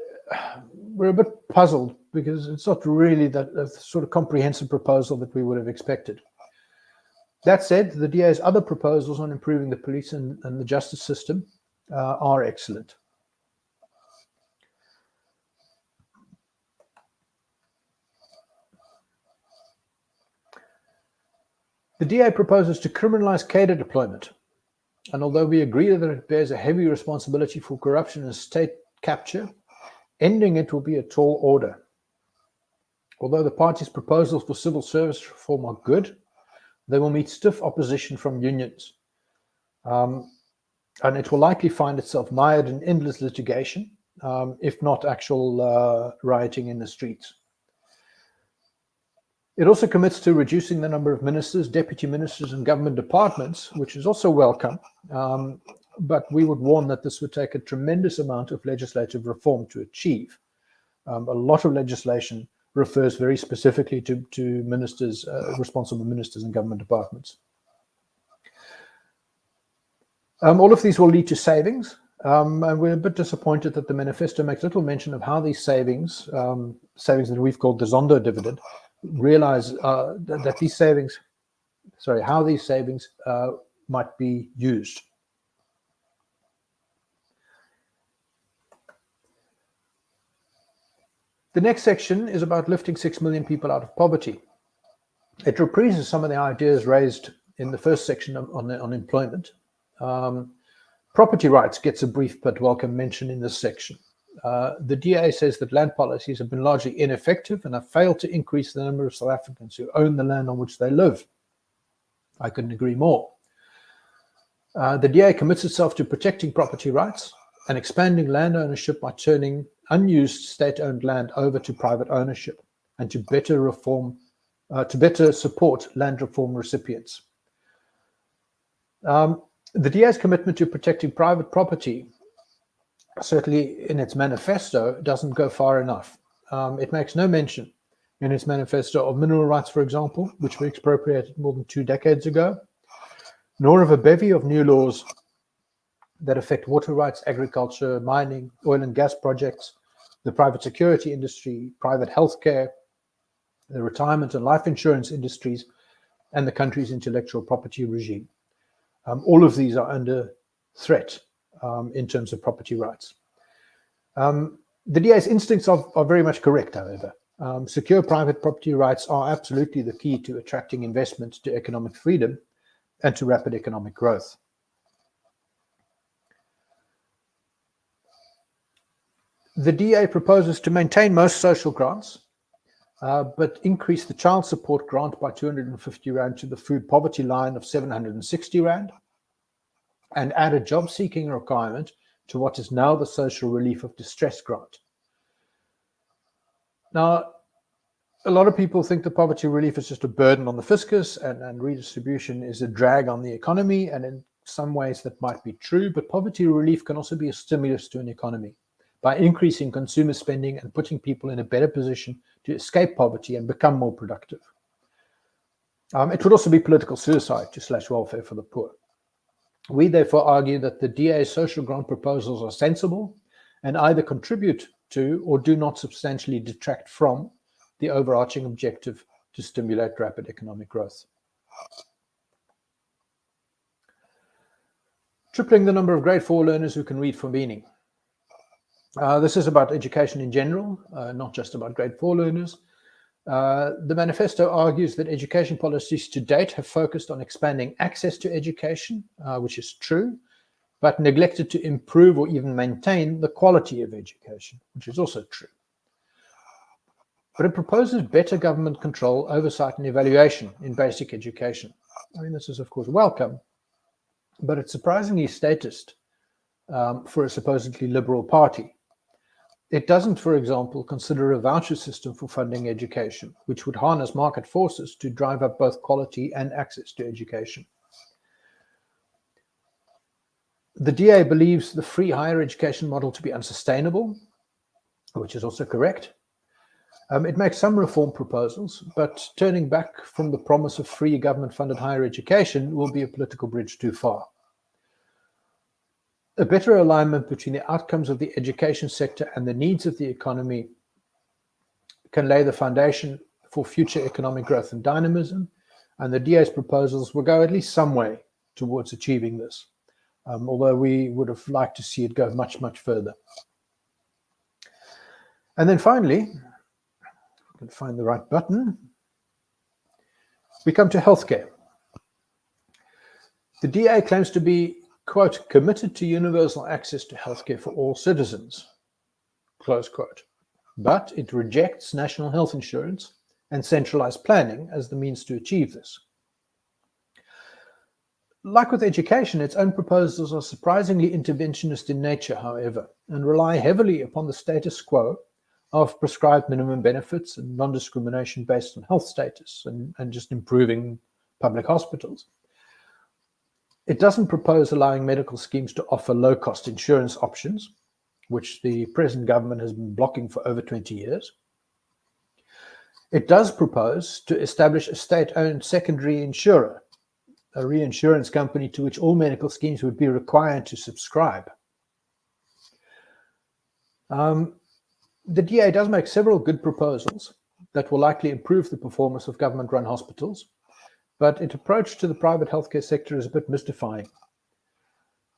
we're a bit puzzled because it's not really that sort of comprehensive proposal that we would have expected. That said, the DA's other proposals on improving the police and the justice system are excellent. The DA proposes to criminalize cadre deployment, and although we agree that it bears a heavy responsibility for corruption and state capture, ending it will be a tall order. Although the party's proposals for civil service reform are good, they will meet stiff opposition from unions, and it will likely find itself mired in endless litigation, if not actual rioting in the streets. It also commits to reducing the number of ministers, deputy ministers, and government departments, which is also welcome, but we would warn that this would take a tremendous amount of legislative reform to achieve. A lot of legislation refers very specifically to ministers, responsible ministers and government departments. All of these will lead to savings, and we're a bit disappointed that the manifesto makes little mention of how these savings, savings that we've called the Zondo dividend, realize that these savings, how these savings might be used. The next section is about lifting 6 million people out of poverty. It reprises some of the ideas raised in the first section on employment. Property rights gets a brief but welcome mention in this section. The DA says that land policies have been largely ineffective and have failed to increase the number of South Africans who own the land on which they live. I couldn't agree more. The DA commits itself to protecting property rights and expanding land ownership by turning unused state-owned land over to private ownership, and to better support land reform recipients. The DA's commitment to protecting private property, certainly in its manifesto, doesn't go far enough. It makes no mention in its manifesto of mineral rights, for example, which were expropriated more than 2 decades ago, nor of a bevy of new laws that affect water rights, agriculture, mining, oil and gas projects, the private security industry, private healthcare, the retirement and life insurance industries, and the country's intellectual property regime. All of these are under threat in terms of property rights. The DA's instincts are very much correct, however. Secure private property rights are absolutely the key to attracting investment, to economic freedom, and to rapid economic growth. The DA proposes to maintain most social grants, but increase the child support grant by 250 Rand to the food poverty line of 760 Rand, and add a job-seeking requirement to what is now the social relief of distress grant. Now, a lot of people think that poverty relief is just a burden on the fiscus, and redistribution is a drag on the economy, and in some ways that might be true, but poverty relief can also be a stimulus to an economy by increasing consumer spending and putting people in a better position to escape poverty and become more productive. It would also be political suicide to slash welfare for the poor. We therefore argue that the DA's social grant proposals are sensible and either contribute to or do not substantially detract from the overarching objective to stimulate rapid economic growth. Tripling the number of grade 4 learners who can read for meaning. This is about education in general, not just about grade 4 learners. The manifesto argues that education policies to date have focused on expanding access to education, which is true, but neglected to improve or even maintain the quality of education, which is also true. But it proposes better government control, oversight, and evaluation in basic education. I mean, this is, of course, welcome, but it's surprisingly statist for a supposedly liberal party. It doesn't, for example, consider a voucher system for funding education, which would harness market forces to drive up both quality and access to education. The DA believes the free higher education model to be unsustainable, which is also correct. It makes some reform proposals, but turning back from the promise of free government-funded higher education will be a political bridge too far. A better alignment between the outcomes of the education sector and the needs of the economy can lay the foundation for future economic growth and dynamism, and the DA's proposals will go at least some way towards achieving this. although we would have liked to see it go much, much further. And then finally, I can find the right button, we come to healthcare. The DA claims to be, quote, committed to universal access to healthcare for all citizens, close quote. But it rejects national health insurance and centralized planning as the means to achieve this. Like with education, its own proposals are surprisingly interventionist in nature, however, and rely heavily upon the status quo of prescribed minimum benefits and non-discrimination based on health status and just improving public hospitals. It doesn't propose allowing medical schemes to offer low-cost insurance options, which the present government has been blocking for over 20 years. It does propose to establish a state-owned secondary insurer, a reinsurance company to which all medical schemes would be required to subscribe. The DA does make several good proposals that will likely improve the performance of government-run hospitals, but its approach to the private healthcare sector is a bit mystifying.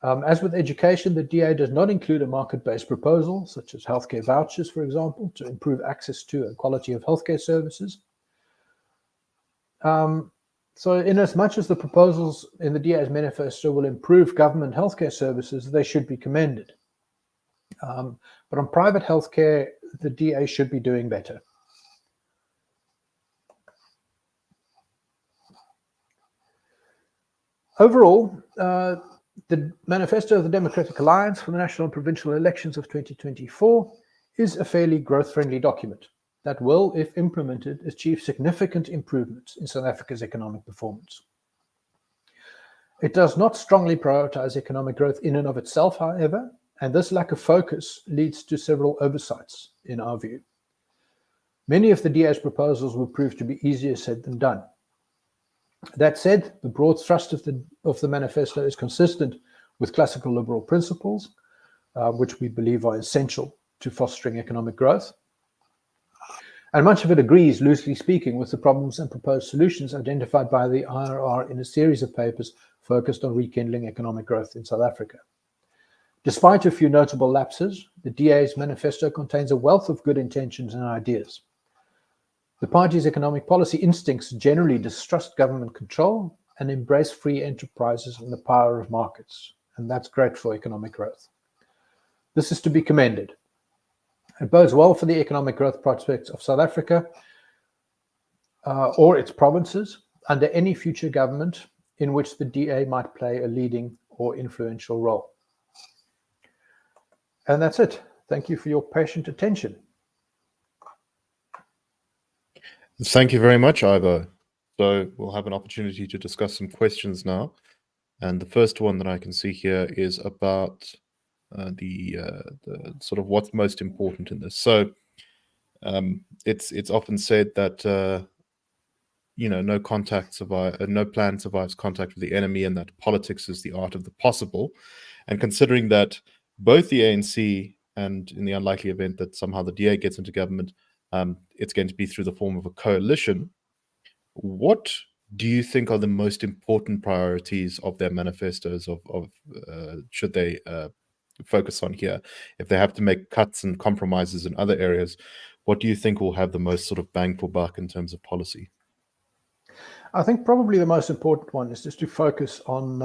As with education, the DA does not include a market-based proposal, such as healthcare vouchers, for example, to improve access to and quality of healthcare services. So in as much as the proposals in the DA's manifesto will improve government healthcare services, they should be commended. But on private healthcare, the DA should be doing better. Overall, the manifesto of the Democratic Alliance for the National and Provincial Elections of 2024 is a fairly growth-friendly document that will, if implemented, achieve significant improvements in South Africa's economic performance. It does not strongly prioritize economic growth in and of itself, however, and this lack of focus leads to several oversights, in our view. Many of the DA's proposals will prove to be easier said than done. That said, the broad thrust of the manifesto is consistent with classical liberal principles, which we believe are essential to fostering economic growth. And much of it agrees, loosely speaking, with the problems and proposed solutions identified by the IRR in a series of papers focused on rekindling economic growth in South Africa. Despite a few notable lapses, the DA's manifesto contains a wealth of good intentions and ideas. The party's economic policy instincts generally distrust government control and embrace free enterprises and the power of markets, and that's great for economic growth. This is to be commended. It bodes well for the economic growth prospects of South Africa or its provinces under any future government in which the DA might play a leading or influential role. And that's it. Thank you for your patient attention.
Thank you very much, Ivo. So we'll have an opportunity to discuss some questions now. And the first one that I can see here is about the sort of what's most important in this. So it's often said that no plan survives contact with the enemy, and that politics is the art of the possible. And considering that both the ANC and, in the unlikely event that somehow the DA gets into government, it's going to be through the form of a coalition. What do you think are the most important priorities of their manifestos should they focus on here? If they have to make cuts and compromises in other areas, what do you think will have the most sort of bang for buck in terms of policy?
I think probably the most important one is just to focus on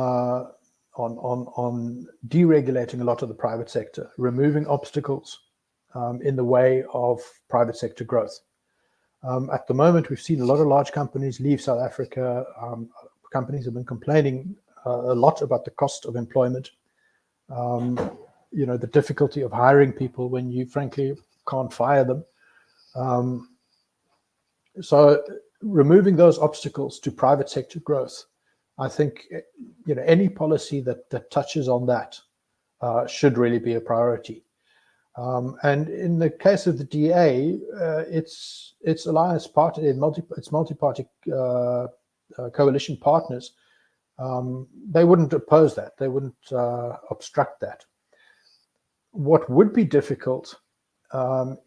deregulating a lot of the private sector, removing obstacles in the way of private sector growth. At the moment, we've seen a lot of large companies leave South Africa. Companies have been complaining a lot about the cost of employment, the difficulty of hiring people when you frankly can't fire them. So removing those obstacles to private sector growth, I think any policy that touches on that should really be a priority. And in the case of the DA, its alliance party, its multi-party coalition partners, they wouldn't oppose that. They wouldn't obstruct that. What would be difficult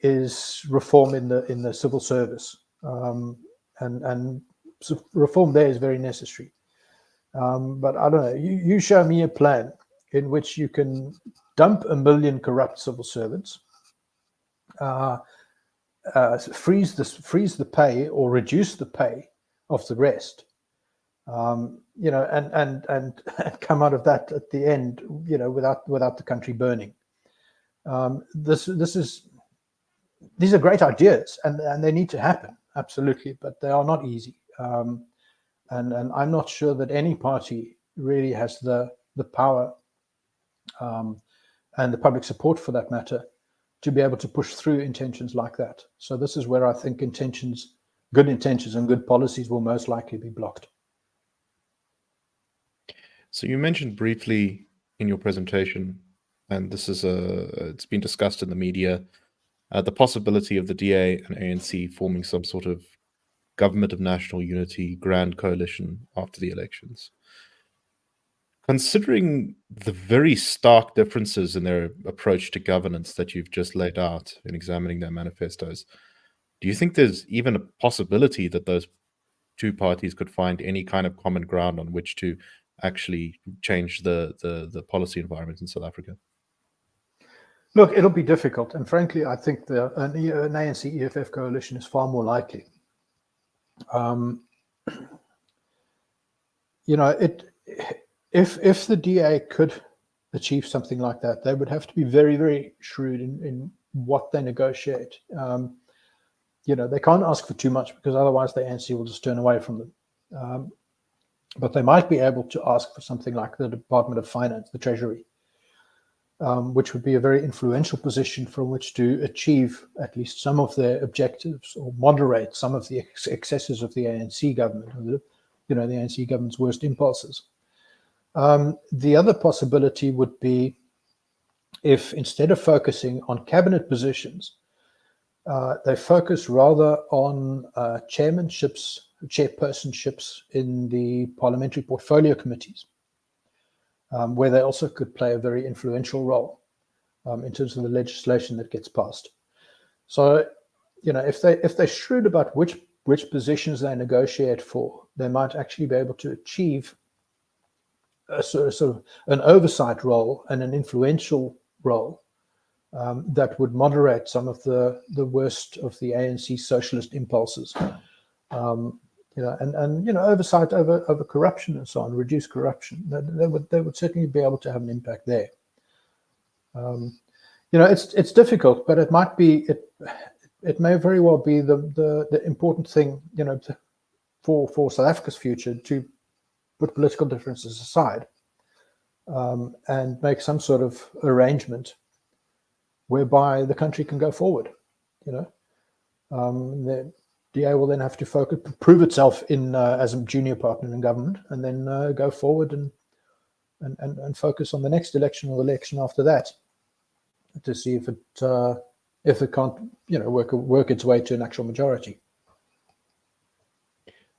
is reform in the civil service, and reform there is very necessary. But I don't know. You show me a plan in which you can dump 1 million corrupt civil servants, freeze the pay or reduce the pay of the rest, and come out of that at the end, without the country burning. These are great ideas, and they need to happen, absolutely, but they are not easy. And I'm not sure that any party really has the power and the public support, for that matter, to be able to push through intentions like that. So this is where I think good intentions and good policies will most likely be blocked.
So you mentioned briefly in your presentation, and this is it's been discussed in the media, the possibility of the DA and ANC forming some sort of government of national unity, grand coalition after the elections. Considering the very stark differences in their approach to governance that you've just laid out in examining their manifestos, do you think there's even a possibility that those two parties could find any kind of common ground on which to actually change the policy environment in South Africa?
Look, it'll be difficult, and frankly, I think an ANC EFF coalition is far more likely. If the DA could achieve something like that, they would have to be very, very shrewd in what they negotiate. They can't ask for too much, because otherwise the ANC will just turn away from them. But they might be able to ask for something like the Department of Finance, the Treasury, which would be a very influential position from which to achieve at least some of their objectives, or moderate some of the excesses of the ANC government, or the ANC government's worst impulses. The other possibility would be if, instead of focusing on cabinet positions, they focus rather on chairpersonships in the parliamentary portfolio committees, where they also could play a very influential role in terms of the legislation that gets passed. So, if they're shrewd about which positions they negotiate for, they might actually be able to achieve a sort of an oversight role and an influential role that would moderate some of the worst of the ANC socialist impulses, and oversight over corruption and so on, reduce corruption. They would certainly be able to have an impact there. It's difficult, but it might be it may very well be the important thing, for South Africa's future, to put political differences aside and make some sort of arrangement whereby the country can go forward. The DA will then have to prove itself as a junior partner in government, and then go forward and focus on the next election or the election after that, to see if it can't work its way to an actual majority.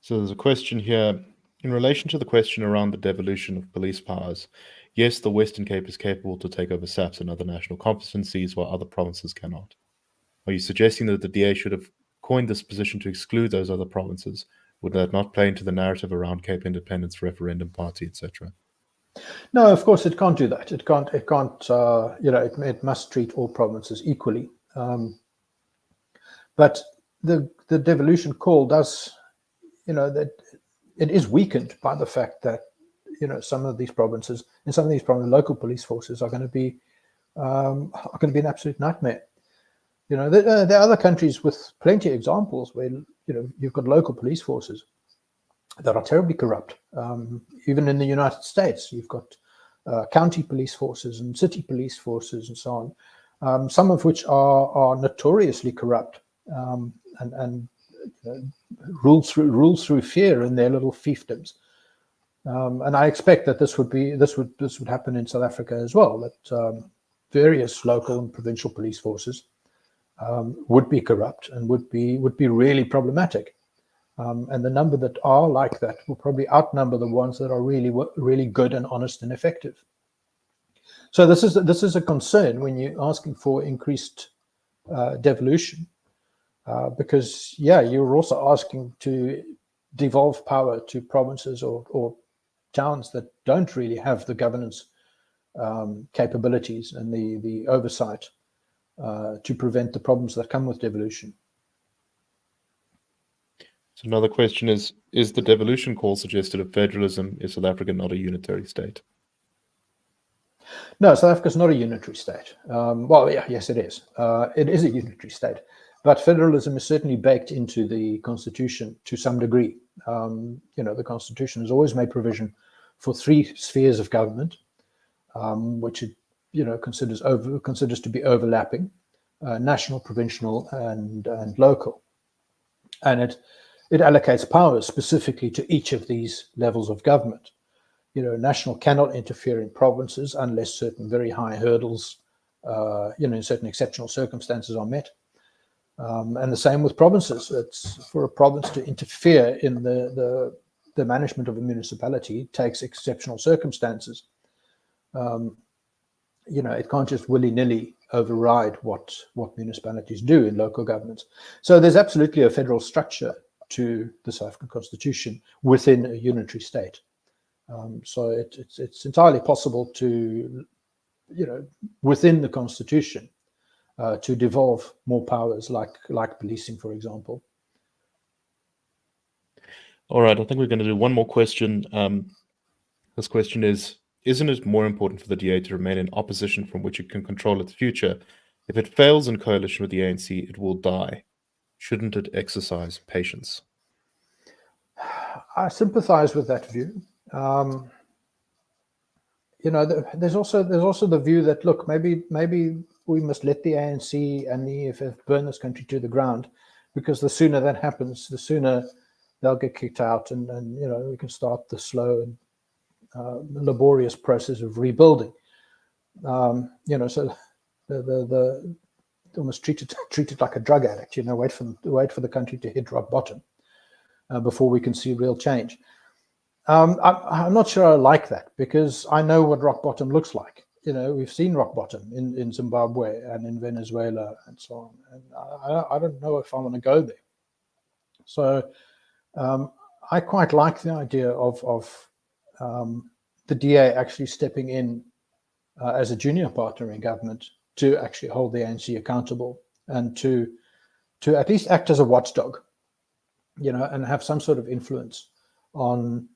So there's a question here in relation to the question around the devolution of police powers. Yes, the Western Cape is capable to take over SAPS and other national competencies, while other provinces cannot. Are you suggesting that the DA should have coined this position to exclude those other provinces? Would that not play into the narrative around Cape independence, referendum party, etc.?
No, of course it can't do that. It can't. It must treat all provinces equally. But the devolution call does, that it is weakened by the fact that some of these provinces, local police forces are going to be an absolute nightmare. There are other countries with plenty of examples where you've got local police forces that are terribly corrupt. Even in the United States, you've got county police forces and city police forces and so on, some of which are notoriously corrupt and rule through fear in their little fiefdoms. And I expect that this would happen in South Africa as well. That various local and provincial police forces would be corrupt and would be really problematic. And the number that are like that will probably outnumber the ones that are really good and honest and effective. So this is a concern when you're asking for increased devolution, because you're also asking to devolve power to provinces or towns that don't really have the governance capabilities and the oversight to prevent the problems that come with devolution.
So another question is the devolution call suggested of federalism? Is South Africa not a unitary state?
No, South Africa is not a unitary state. Well, yeah, yes, it is. It is a unitary state, but federalism is certainly baked into the constitution to some degree. The constitution has always made provision for 3 spheres of government, which it considers to be overlapping: national, provincial, and local, and it allocates powers specifically to each of these levels of government. National cannot interfere in provinces unless certain very high hurdles, in certain exceptional circumstances are met. And the same with provinces. It's for a province to interfere in the management of a municipality takes exceptional circumstances. It can't just willy-nilly override what municipalities do in local governments. So there's absolutely a federal structure to the South African Constitution within a unitary state. So it's entirely possible to, within the Constitution, to devolve more powers, like policing, for example.
All right, I think we're going to do one more question. This question is, isn't it more important for the DA to remain in opposition from which it can control its future? If it fails in coalition with the ANC, it will die. Shouldn't it exercise patience?
I sympathize with that view. There's also the view that, look, maybe we must let the ANC and the EFF burn this country to the ground, because the sooner that happens, the sooner they'll get kicked out, and we can start the slow and laborious process of rebuilding. So the almost treat it like a drug addict. Wait for the country to hit rock bottom before we can see real change. I'm not sure I like that, because I know what rock bottom looks like. We've seen rock bottom in Zimbabwe and in Venezuela and so on. And I don't know if I want to go there. So I quite like the idea of the DA actually stepping in as a junior partner in government to actually hold the ANC accountable, and to at least act as a watchdog, and have some sort of influence on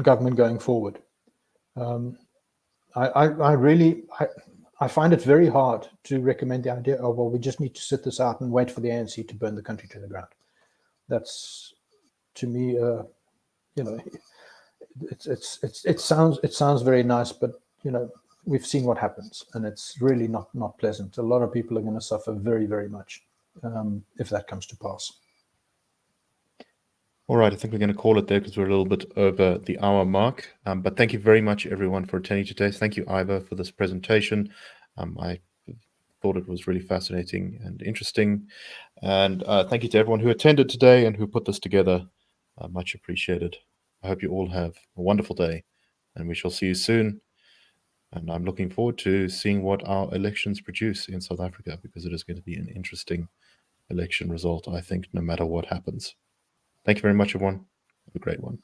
government going forward. I find it very hard to recommend the idea of, well, we just need to sit this out and wait for the ANC to burn the country to the ground. That's, to me, it sounds very nice, but we've seen what happens, and it's really not pleasant. A lot of people are going to suffer very, very much if that comes to pass.
All right, I think we're going to call it there because we're a little bit over the hour mark. But thank you very much, everyone, for attending today. Thank you, Ivo, for this presentation. I thought it was really fascinating and interesting. And thank you to everyone who attended today and who put this together. Much appreciated. I hope you all have a wonderful day, and we shall see you soon. And I'm looking forward to seeing what our elections produce in South Africa, because it is going to be an interesting election result, I think, no matter what happens. Thank you very much, everyone. Have a great one.